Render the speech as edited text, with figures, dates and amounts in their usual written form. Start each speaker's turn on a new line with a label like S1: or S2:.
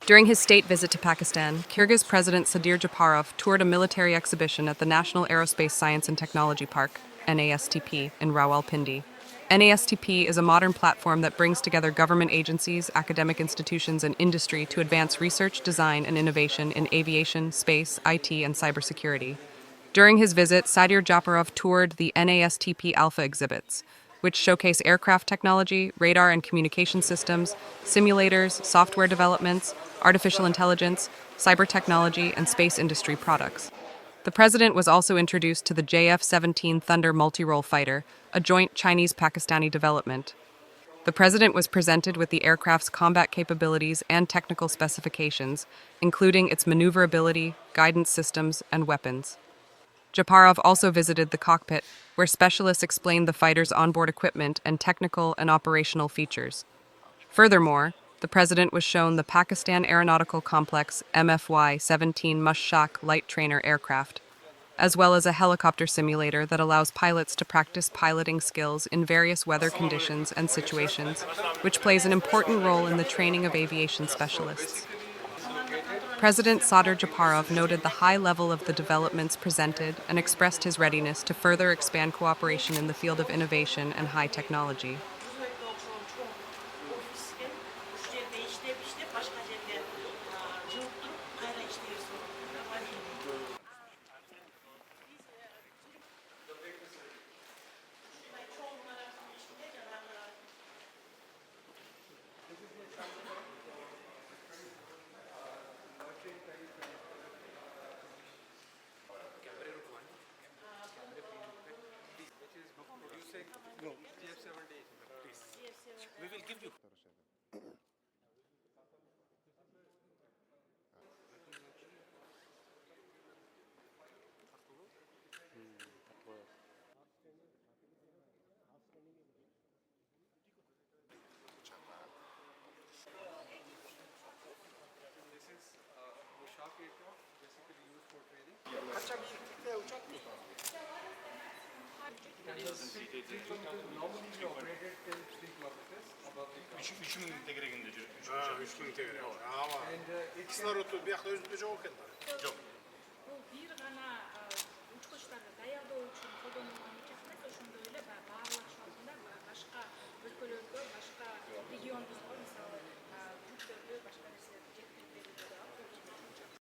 S1: During his state visit to Pakistan, Kyrgyz President Sadir Japarov toured a military exhibition at the National Aerospace Science and Technology Park, NASTP, in Rawalpindi. NASTP is a modern platform that brings together government agencies, academic institutions, and industry to advance research, design, and innovation in aviation, space, IT, and cybersecurity. During his visit, Sadir Japarov toured the NASTP Alpha exhibits, which showcase aircraft technology, radar and communication systems, simulators, software developments, artificial intelligence, cyber technology, and space industry products. The president was also introduced to the JF-17 Thunder multi-role fighter, a joint Chinese-Pakistani development. The president was presented with the aircraft's combat capabilities and technical specifications, including its maneuverability, guidance systems, and weapons. Japarov also visited the cockpit, where specialists explained the fighter's onboard equipment and technical and operational features. Furthermore, the president was shown the Pakistan Aeronautical Complex MFY-17 Mushak light trainer aircraft, as well as a helicopter simulator that allows pilots to practice piloting skills in various weather conditions and situations, which plays an important role in the training of aviation specialists. President Sadir Japarov noted the high level of the developments presented and expressed his readiness to further expand cooperation in the field of innovation and high technology.
S2: No, TF-70, please. We will give you. This is Mushak aircraft, basically used for training. Normally we operated till 3 kilometers above the ground.
S3: 3000 تقريبا
S2: And it's